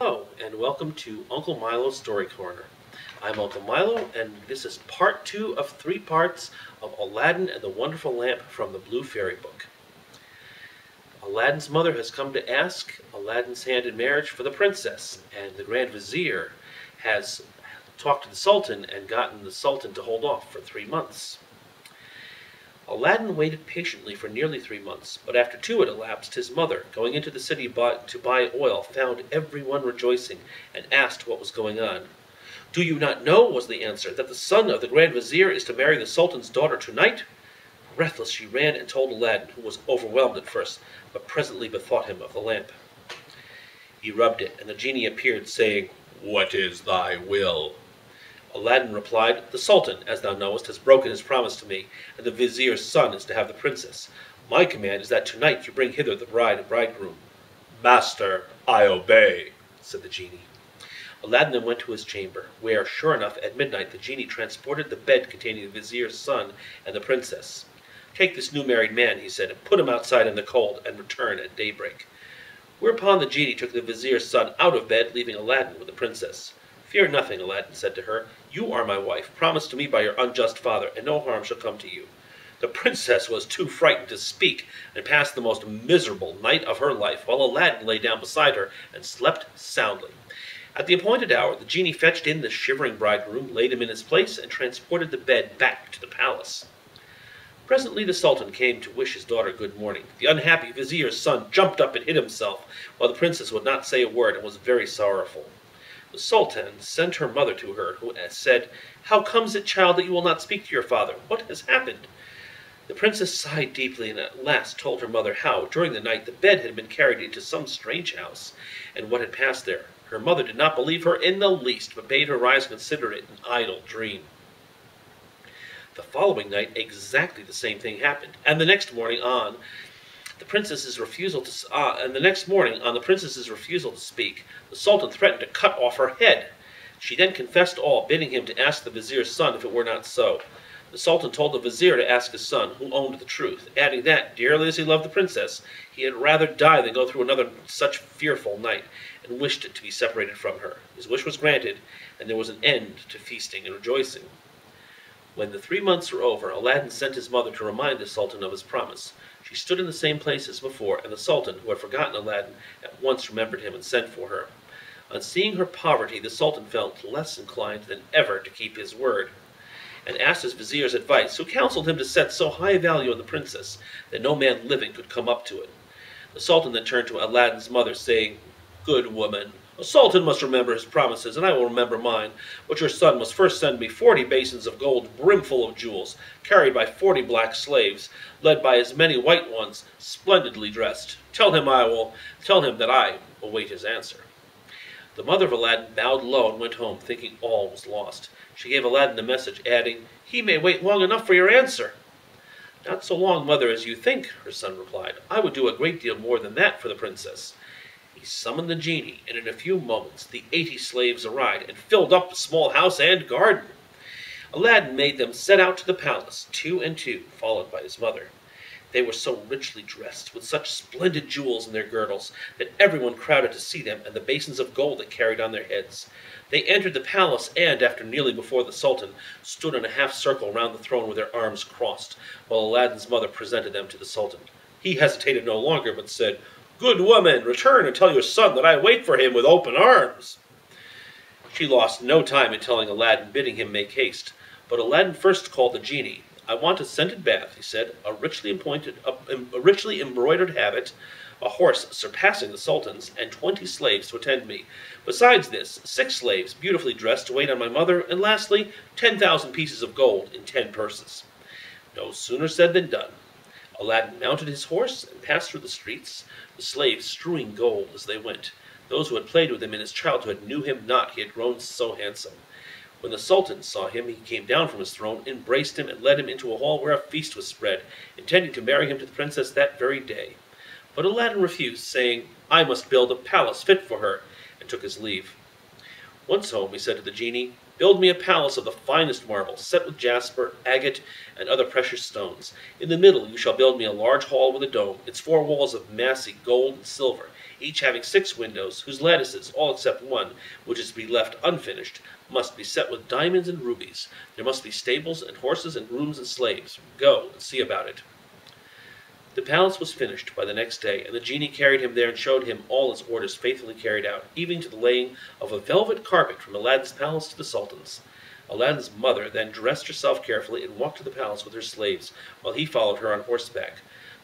Hello, and welcome to Uncle Milo's Story Corner. I'm Uncle Milo, and this is part two of three parts of Aladdin and the Wonderful Lamp from the Blue Fairy Book. Aladdin's mother has come to ask Aladdin's hand in marriage for the princess, and the Grand Vizier has talked to the Sultan and gotten the Sultan to hold off for 3 months. Aladdin waited patiently for nearly 3 months, but after two had elapsed, his mother, going into the city to buy oil, found everyone rejoicing, and asked what was going on. "Do you not know," was the answer, "that the son of the Grand Vizier is to marry the Sultan's daughter tonight?" Breathless, she ran and told Aladdin, who was overwhelmed at first, but presently bethought him of the lamp. He rubbed it, and the genie appeared, saying, "What is thy will?" Aladdin replied, "The Sultan, as thou knowest, has broken his promise to me, and the Vizier's son is to have the princess. My command is that tonight you bring hither the bride and bridegroom." "Master, I obey," said the genie. Aladdin then went to his chamber, where, sure enough, at midnight the genie transported the bed containing the Vizier's son and the princess. "Take this new married man," he said, "and put him outside in the cold, and return at daybreak." Whereupon the genie took the Vizier's son out of bed, leaving Aladdin with the princess. "Fear nothing," Aladdin said to her. "You are my wife, promised to me by your unjust father, and no harm shall come to you." The princess was too frightened to speak, and passed the most miserable night of her life, while Aladdin lay down beside her and slept soundly. At the appointed hour, the genie fetched in the shivering bridegroom, laid him in his place, and transported the bed back to the palace. Presently the Sultan came to wish his daughter good morning. The unhappy Vizier's son jumped up and hid himself, while the princess would not say a word and was very sorrowful. The Sultan sent her mother to her, who said, "How comes it, child, that you will not speak to your father? What has happened?" The princess sighed deeply, and at last told her mother how, during the night, the bed had been carried into some strange house, and what had passed there. Her mother did not believe her in the least, but bade her rise and consider it an idle dream. The following night exactly the same thing happened, and the next morning on the princess's refusal to speak, the Sultan threatened to cut off her head. She then confessed all, bidding him to ask the Vizier's son if it were not so. The Sultan told the Vizier to ask his son, who owned the truth, adding that, dearly as he loved the princess, he had rather die than go through another such fearful night, and wished to be separated from her. His wish was granted, and there was an end to feasting and rejoicing. When the 3 months were over, Aladdin sent his mother to remind the Sultan of his promise. She stood in the same place as before, and the Sultan, who had forgotten Aladdin, at once remembered him and sent for her. On seeing her poverty, the Sultan felt less inclined than ever to keep his word, and asked his Vizier's advice, who counseled him to set so high a value on the princess that no man living could come up to it. The Sultan then turned to Aladdin's mother, saying, "Good woman, a sultan must remember his promises, and I will remember mine. But your son must first send me 40 basins of gold brimful of jewels, carried by 40 black slaves, led by as many white ones, splendidly dressed. Tell him that I await his answer." The mother of Aladdin bowed low and went home, thinking all was lost. She gave Aladdin the message, adding, "He may wait long enough for your answer." "Not so long, mother, as you think," her son replied. "I would do a great deal more than that for the princess." He summoned the genie, and in a few moments the 80 slaves arrived and filled up the small house and garden. Aladdin made them set out to the palace, 2 and 2, followed by his mother. They were so richly dressed, with such splendid jewels in their girdles, that everyone crowded to see them and the basins of gold they carried on their heads. They entered the palace, and, after kneeling before the Sultan, stood in a half-circle round the throne with their arms crossed, while Aladdin's mother presented them to the Sultan. He hesitated no longer, but said, "Good woman, return and tell your son that I wait for him with open arms." She lost no time in telling Aladdin, bidding him make haste. But Aladdin first called the genie. "I want a scented bath," he said, a richly embroidered habit, a horse surpassing the Sultan's, and 20 slaves to attend me. Besides this, 6 slaves, beautifully dressed, to wait on my mother, and lastly, 10,000 pieces of gold in 10 purses. No sooner said than done. Aladdin mounted his horse and passed through the streets, the slaves strewing gold as they went. Those who had played with him in his childhood knew him not, he had grown so handsome. When the Sultan saw him, he came down from his throne, embraced him, and led him into a hall where a feast was spread, intending to marry him to the princess that very day. But Aladdin refused, saying, "I must build a palace fit for her," and took his leave. Once home, he said to the genie, "Build me a palace of the finest marble, set with jasper, agate, and other precious stones. In the middle you shall build me a large hall with a dome, its 4 walls of massy gold and silver, each having 6 windows, whose lattices, all except one, which is to be left unfinished, must be set with diamonds and rubies. There must be stables and horses and grooms and slaves. Go and see about it." The palace was finished by the next day, and the genie carried him there and showed him all his orders faithfully carried out, even to the laying of a velvet carpet from Aladdin's palace to the Sultan's. Aladdin's mother then dressed herself carefully and walked to the palace with her slaves, while he followed her on horseback.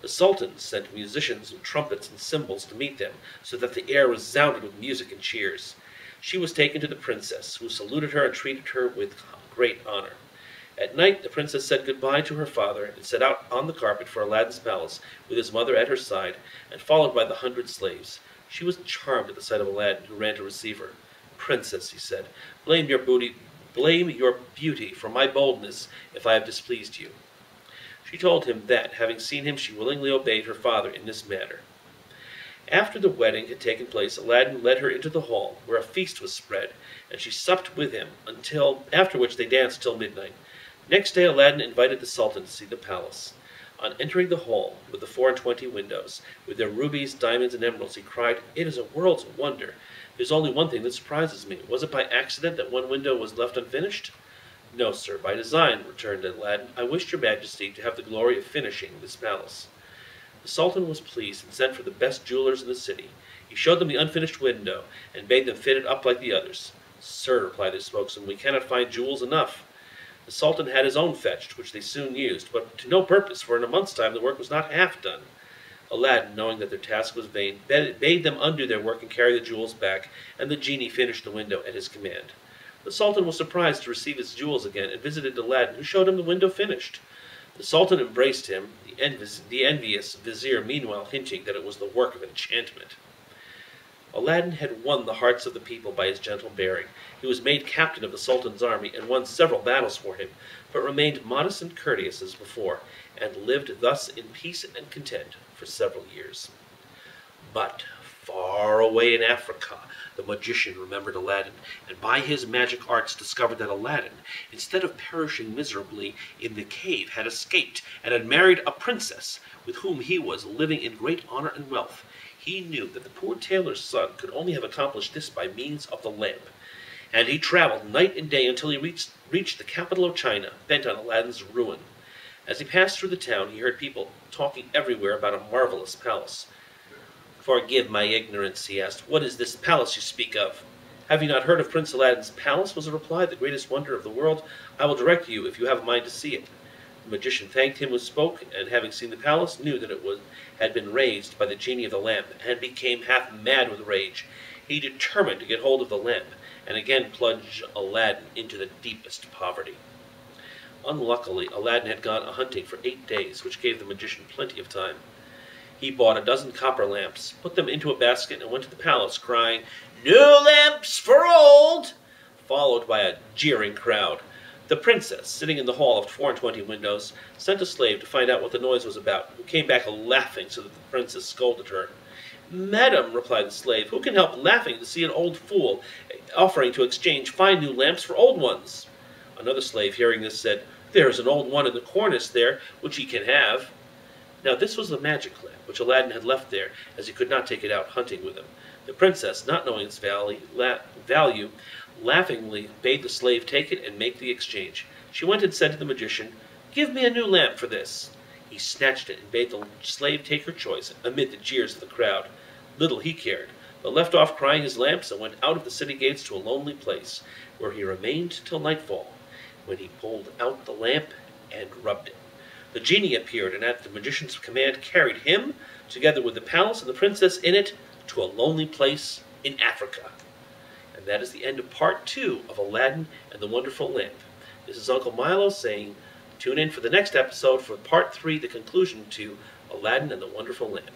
The Sultan sent musicians with trumpets and cymbals to meet them, so that the air resounded with music and cheers. She was taken to the princess, who saluted her and treated her with great honor. At night the princess said goodbye to her father and set out on the carpet for Aladdin's palace, with his mother at her side, and followed by the 100 slaves. She was charmed at the sight of Aladdin, who ran to receive her. "Princess," he said, blame your beauty for my boldness if I have displeased you." She told him that, having seen him, she willingly obeyed her father in this matter. After the wedding had taken place, Aladdin led her into the hall, where a feast was spread, and she supped with him, after which they danced till midnight. Next day Aladdin invited the Sultan to see the palace. On entering the hall, with the 24 windows, with their rubies, diamonds, and emeralds, he cried, "It is a world's wonder. There's only one thing that surprises me. Was it by accident that one window was left unfinished?" "No, sir, by design," returned Aladdin. "I wished your majesty to have the glory of finishing this palace." The Sultan was pleased and sent for the best jewelers in the city. He showed them the unfinished window, and bade them fit it up like the others. "Sir," replied the spokesman, "we cannot find jewels enough." The Sultan had his own fetched, which they soon used, but to no purpose, for in a month's time the work was not half done. Aladdin, knowing that their task was vain, bade them undo their work and carry the jewels back, and the genie finished the window at his command. The Sultan was surprised to receive his jewels again, and visited Aladdin, who showed him the window finished. The Sultan embraced him, the envious vizier meanwhile hinting that it was the work of enchantment. Aladdin had won the hearts of the people by his gentle bearing. He was made captain of the Sultan's army and won several battles for him, but remained modest and courteous as before, and lived thus in peace and content for several years. But far away in Africa, the magician remembered Aladdin, and by his magic arts discovered that Aladdin, instead of perishing miserably in the cave, had escaped, and had married a princess, with whom he was living in great honor and wealth. He knew that the poor tailor's son could only have accomplished this by means of the lamp, and he traveled night and day until he reached the capital of China, bent on Aladdin's ruin. As he passed through the town, he heard people talking everywhere about a marvelous palace. "Forgive my ignorance," he asked. "What is this palace you speak of?" "Have you not heard of Prince Aladdin's palace?" was the reply. "The greatest wonder of the world. I will direct you if you have a mind to see it." The magician thanked him who spoke, and having seen the palace, knew that it had been raised by the genie of the lamp, and became half mad with rage. He determined to get hold of the lamp, and again plunge Aladdin into the deepest poverty. Unluckily, Aladdin had gone a-hunting for 8 days, which gave the magician plenty of time. He bought a dozen copper lamps, put them into a basket, and went to the palace, crying, "New lamps for old!" followed by a jeering crowd. The princess, sitting in the hall of 24 windows, sent a slave to find out what the noise was about, who came back laughing so that the princess scolded her. "Madam," replied the slave, "who can help laughing to see an old fool offering to exchange fine new lamps for old ones?" Another slave, hearing this, said, "There is an old one in the cornice there, which he can have." Now this was the magic lamp, which Aladdin had left there, as he could not take it out hunting with him. The princess, not knowing its value, laughingly bade the slave take it and make the exchange. She went and said to the magician, "Give me a new lamp for this." He snatched it and bade the slave take her choice, amid the jeers of the crowd. Little he cared, but left off crying his lamps and went out of the city gates to a lonely place, where he remained till nightfall, when he pulled out the lamp and rubbed it. The genie appeared, and at the magician's command carried him, together with the palace and the princess in it, to a lonely place in Africa. And that is the end of part 2 of Aladdin and the Wonderful Lamp. This is Uncle Milo saying, tune in for the next episode for part 3, the conclusion to Aladdin and the Wonderful Lamp.